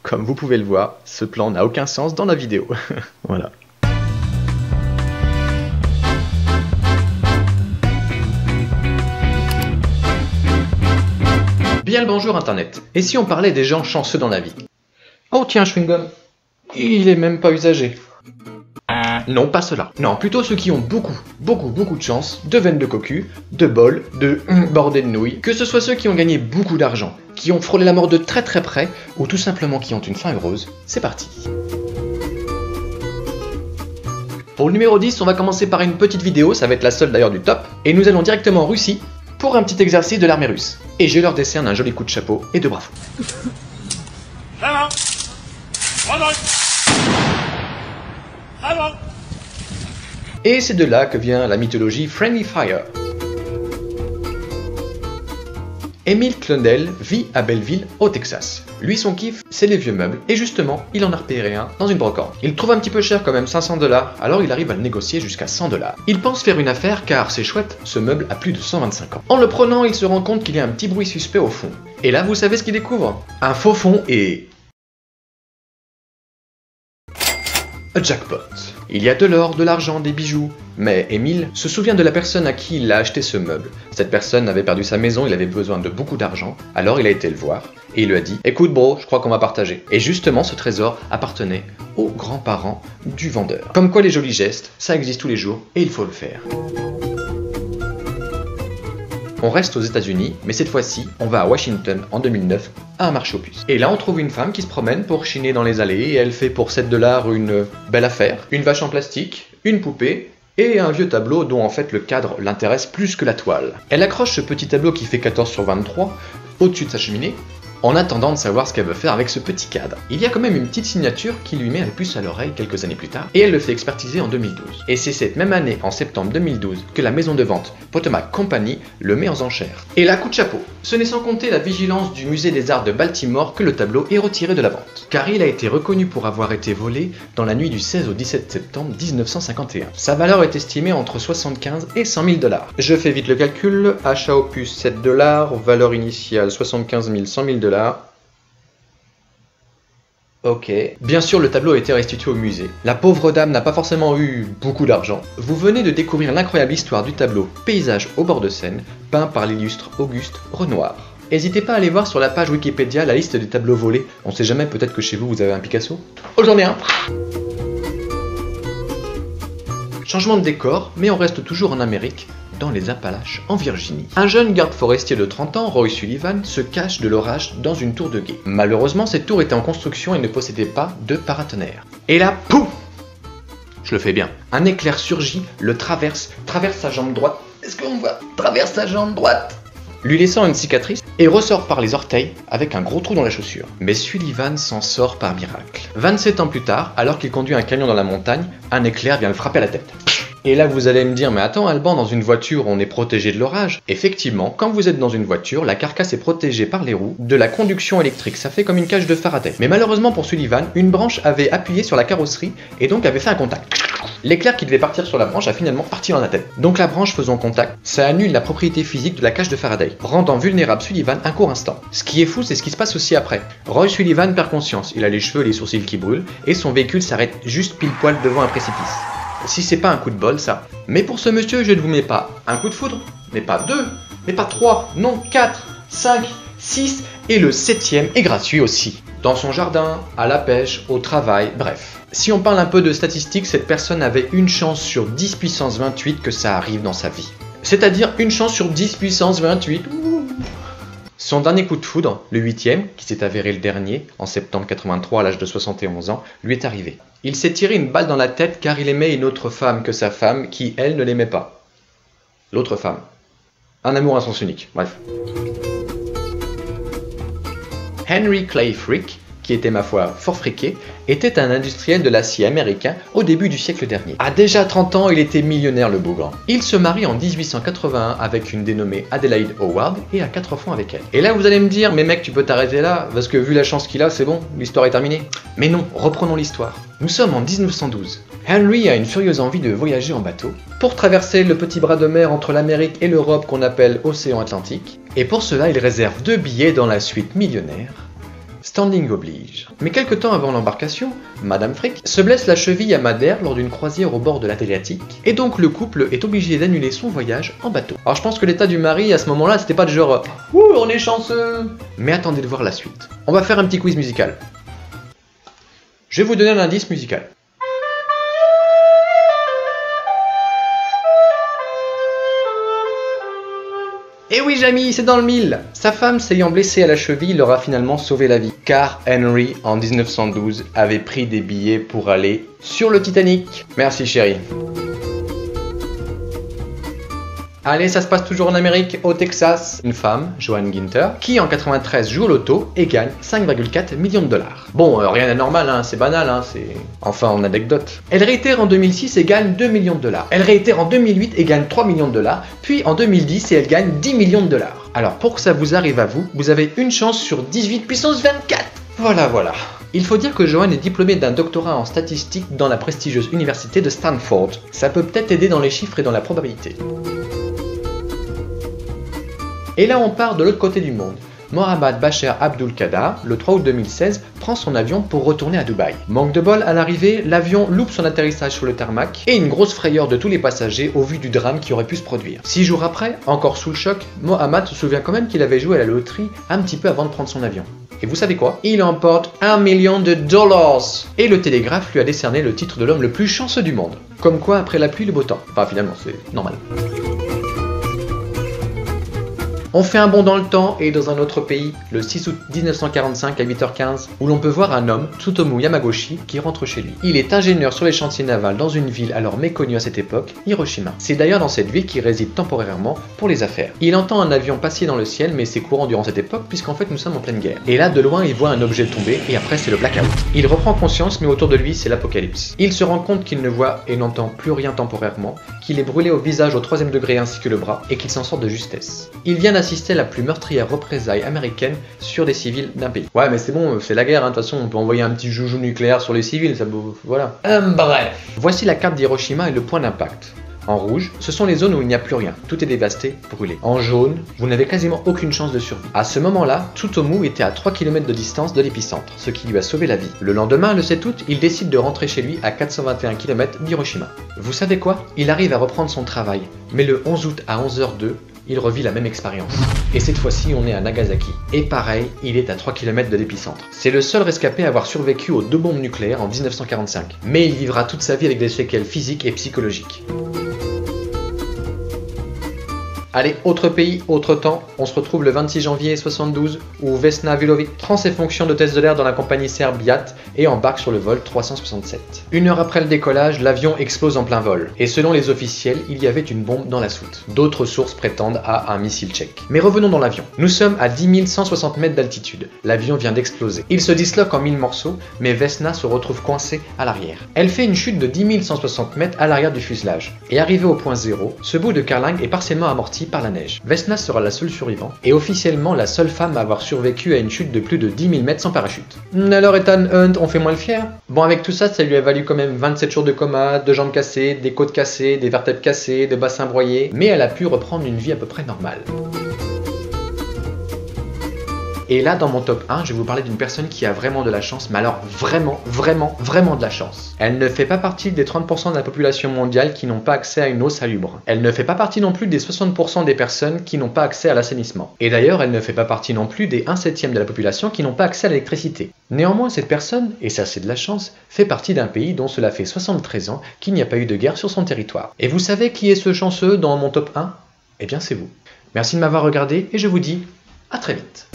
Comme vous pouvez le voir, ce plan n'a aucun sens dans la vidéo. Voilà. Bien le bonjour Internet. Et si on parlait des gens chanceux dans la vie? Oh tiens, chewing-gum. Il est même pas usagé. Non, pas cela. Non, plutôt ceux qui ont beaucoup de chance, de veines de cocu, de bol, de bordées de nouilles, que ce soit ceux qui ont gagné beaucoup d'argent, qui ont frôlé la mort de très près, ou tout simplement qui ont une fin heureuse. C'est parti. Pour le numéro 10, on va commencer par une petite vidéo, ça va être la seule d'ailleurs du top, et nous allons directement en Russie pour un petit exercice de l'armée russe. Et je leur décerne un joli coup de chapeau et de bravo. Et c'est de là que vient la mythologie Friendly Fire. Emile Klundell vit à Belleville, au Texas. Lui, son kiff, c'est les vieux meubles, et justement, il en a repéré un dans une brocante. Il le trouve un petit peu cher quand même, 500 $, alors il arrive à le négocier jusqu'à 100 $. Il pense faire une affaire car c'est chouette, ce meuble a plus de 125 ans. En le prenant, il se rend compte qu'il y a un petit bruit suspect au fond. Et là, vous savez ce qu'il découvre? Un faux fond et... un jackpot. Il y a de l'or, de l'argent, des bijoux. Mais Emile se souvient de la personne à qui il a acheté ce meuble. Cette personne avait perdu sa maison, il avait besoin de beaucoup d'argent, alors il a été le voir et il lui a dit « Écoute bro, je crois qu'on va partager ». Et justement, ce trésor appartenait aux grands-parents du vendeur. Comme quoi les jolis gestes, ça existe tous les jours et il faut le faire. On reste aux États-Unis, mais cette fois-ci, on va à Washington en 2009 à un marché aux puces. Et là, on trouve une femme qui se promène pour chiner dans les allées et elle fait pour 7 $ une belle affaire, une vache en plastique, une poupée et un vieux tableau dont en fait le cadre l'intéresse plus que la toile. Elle accroche ce petit tableau qui fait 14 sur 23 au-dessus de sa cheminée en attendant de savoir ce qu'elle veut faire avec ce petit cadre. Il y a quand même une petite signature qui lui met la puce à l'oreille quelques années plus tard, et elle le fait expertiser en 2012. Et c'est cette même année, en septembre 2012, que la maison de vente Potomac Company le met en enchère. Et là, coup de chapeau. Ce n'est sans compter la vigilance du musée des arts de Baltimore que le tableau est retiré de la vente. Car il a été reconnu pour avoir été volé dans la nuit du 16 au 17 septembre 1951. Sa valeur est estimée entre 75 et 100 000 $. Je fais vite le calcul, achat aux puces 7 $, valeur initiale 75 000, 100 000 $. Ok. Bien sûr, le tableau a été restitué au musée. La pauvre dame n'a pas forcément eu beaucoup d'argent. Vous venez de découvrir l'incroyable histoire du tableau Paysage au bord de Seine, peint par l'illustre Auguste Renoir. N'hésitez pas à aller voir sur la page Wikipédia la liste des tableaux volés. On sait jamais, peut-être que chez vous, vous avez un Picasso. Oh, j'en ai un! Changement de décor, mais on reste toujours en Amérique, dans les Appalaches, en Virginie. Un jeune garde forestier de 30 ans, Roy Sullivan, se cache de l'orage dans une tour de guet. Malheureusement, cette tour était en construction et ne possédait pas de paratonnerre. Et là, pouf! Je le fais bien. Un éclair surgit, le traverse sa jambe droite. Est-ce qu'on voit? Traverse sa jambe droite, lui laissant une cicatrice, et ressort par les orteils avec un gros trou dans la chaussure. Mais Sullivan s'en sort par miracle. 27 ans plus tard, alors qu'il conduit un camion dans la montagne, un éclair vient le frapper à la tête. Et là vous allez me dire, mais attends Alban, dans une voiture on est protégé de l'orage. Effectivement, quand vous êtes dans une voiture, la carcasse est protégée par les roues de la conduction électrique, ça fait comme une cage de Faraday. Mais malheureusement pour Sullivan, une branche avait appuyé sur la carrosserie et donc avait fait un contact. L'éclair qui devait partir sur la branche a finalement parti dans la tête. Donc la branche faisant contact, ça annule la propriété physique de la cage de Faraday, rendant vulnérable Sullivan un court instant. Ce qui est fou, c'est ce qui se passe aussi après. Roy Sullivan perd conscience, il a les cheveux et les sourcils qui brûlent, et son véhicule s'arrête juste pile poil devant un précipice. Si c'est pas un coup de bol, ça. Mais pour ce monsieur, je ne vous mets pas un coup de foudre, mais pas 2, mais pas 3, non 4, 5, 6, et le 7e est gratuit aussi. Dans son jardin, à la pêche, au travail, bref. Si on parle un peu de statistiques, cette personne avait une chance sur 10 puissance 28 que ça arrive dans sa vie. C'est-à-dire une chance sur 10 puissance 28. Son dernier coup de foudre, le 8e, qui s'est avéré le dernier, en septembre 83 à l'âge de 71 ans, lui est arrivé. Il s'est tiré une balle dans la tête car il aimait une autre femme que sa femme qui, elle, ne l'aimait pas. L'autre femme. Un amour à sens unique, bref. Henry Clay Frick, qui était ma foi fort friqué, était un industriel de l'acier américain au début du siècle dernier. À déjà 30 ans, il était millionnaire le bougre. Il se marie en 1881 avec une dénommée Adelaide Howard et a 4 enfants avec elle. Et là vous allez me dire, mais mec tu peux t'arrêter là, parce que vu la chance qu'il a, c'est bon, l'histoire est terminée. Mais non, reprenons l'histoire. Nous sommes en 1912. Henry a une furieuse envie de voyager en bateau pour traverser le petit bras de mer entre l'Amérique et l'Europe qu'on appelle Océan Atlantique. Et pour cela, il réserve 2 billets dans la suite millionnaire Standing oblige. Mais quelque temps avant l'embarcation, Madame Frick se blesse la cheville à Madère lors d'une croisière au bord de l'Adriatique, et donc le couple est obligé d'annuler son voyage en bateau. Alors je pense que l'état du mari à ce moment-là, c'était pas du genre « Ouh, on est chanceux !» Mais attendez de voir la suite. On va faire un petit quiz musical. Je vais vous donner un indice musical. Et oui, Jamie, c'est dans le mille. Sa femme s'ayant blessée à la cheville leur a finalement sauvé la vie, car Henry, en 1912, avait pris des billets pour aller sur le Titanic. Merci chérie. Allez, ça se passe toujours en Amérique, au Texas. Une femme, Joan Ginter, qui en 93 joue au loto et gagne 5,4 millions de dollars. Bon, rien d'anormal, hein, c'est banal, hein, c'est... Enfin, en anecdote. Elle réitère en 2006 et gagne 2 millions de dollars. Elle réitère en 2008 et gagne 3 millions de dollars. Puis en 2010 et elle gagne 10 millions de dollars. Alors, pour que ça vous arrive à vous, vous avez une chance sur 18 puissance 24. Voilà. Il faut dire que Joan est diplômée d'un doctorat en statistique dans la prestigieuse université de Stanford. Ça peut peut-être aider dans les chiffres et dans la probabilité. Et là on part de l'autre côté du monde. Mohammad Bashir Abdul Qadir, le 3 août 2016, prend son avion pour retourner à Dubaï. Manque de bol, à l'arrivée, l'avion loupe son atterrissage sur le tarmac et une grosse frayeur de tous les passagers au vu du drame qui aurait pu se produire. 6 jours après, encore sous le choc, Mohammad se souvient quand même qu'il avait joué à la loterie un petit peu avant de prendre son avion. Et vous savez quoi? Il emporte 1 million de dollars! Et le Télégraphe lui a décerné le titre de l'homme le plus chanceux du monde. Comme quoi, après la pluie, le beau temps. Enfin, finalement, c'est normal. On fait un bond dans le temps et dans un autre pays, le 6 août 1945 à 8h15, où l'on peut voir un homme, Tsutomu Yamagoshi, qui rentre chez lui. Il est ingénieur sur les chantiers navals dans une ville alors méconnue à cette époque, Hiroshima. C'est d'ailleurs dans cette ville qu'il réside temporairement pour les affaires. Il entend un avion passer dans le ciel, mais c'est courant durant cette époque puisqu'en fait nous sommes en pleine guerre. Et là, de loin, il voit un objet tomber et après c'est le blackout. Il reprend conscience, mais autour de lui c'est l'apocalypse. Il se rend compte qu'il ne voit et n'entend plus rien temporairement, qu'il est brûlé au visage au 3e degré ainsi que le bras et qu'il s'en sort de justesse. Il vient d'assister à la plus meurtrière représailles américaine sur des civils d'un pays. Ouais mais c'est bon, c'est la guerre, hein. De toute façon on peut envoyer un petit joujou nucléaire sur les civils, ça voilà. Bref. Voici la carte d'Hiroshima et le point d'impact. En rouge, ce sont les zones où il n'y a plus rien, tout est dévasté, brûlé. En jaune, vous n'avez quasiment aucune chance de survie. À ce moment-là, Tsutomu était à 3 km de distance de l'épicentre, ce qui lui a sauvé la vie. Le lendemain, le 7 août, il décide de rentrer chez lui à 421 km d'Hiroshima. Vous savez quoi? Il arrive à reprendre son travail, mais le 11 août à 11h02, il revit la même expérience. Et cette fois-ci, on est à Nagasaki. Et pareil, il est à 3 km de l'épicentre. C'est le seul rescapé à avoir survécu aux 2 bombes nucléaires en 1945. Mais il vivra toute sa vie avec des séquelles physiques et psychologiques. Allez, autre pays, autre temps, on se retrouve le 26 janvier 72 où Vesna Vulovic prend ses fonctions d'hôtesse de l'air dans la compagnie serbe Yat et embarque sur le vol 367. Une heure après le décollage, l'avion explose en plein vol. Et selon les officiels, il y avait une bombe dans la soute. D'autres sources prétendent à un missile tchèque. Mais revenons dans l'avion. Nous sommes à 10 160 mètres d'altitude. L'avion vient d'exploser. Il se disloque en 1000 morceaux, mais Vesna se retrouve coincée à l'arrière. Elle fait une chute de 10 160 mètres à l'arrière du fuselage. Et arrivée au point zéro, ce bout de carlingue est partiellement amorti par la neige. Vesna sera la seule survivante et officiellement la seule femme à avoir survécu à une chute de plus de 10 000 mètres sans parachute. Alors Ethan Hunt, on fait moins le fier? Bon, avec tout ça, ça lui a valu quand même 27 jours de coma, 2 jambes cassées, des côtes cassées, des vertèbres cassées, des bassins broyés, mais elle a pu reprendre une vie à peu près normale. Et là, dans mon top 1, je vais vous parler d'une personne qui a vraiment de la chance, mais alors vraiment de la chance. Elle ne fait pas partie des 30% de la population mondiale qui n'ont pas accès à une eau salubre. Elle ne fait pas partie non plus des 60% des personnes qui n'ont pas accès à l'assainissement. Et d'ailleurs, elle ne fait pas partie non plus des 1/7 de la population qui n'ont pas accès à l'électricité. Néanmoins, cette personne, et ça c'est de la chance, fait partie d'un pays dont cela fait 73 ans qu'il n'y a pas eu de guerre sur son territoire. Et vous savez qui est ce chanceux dans mon top 1? Eh bien c'est vous. Merci de m'avoir regardé et je vous dis à très vite.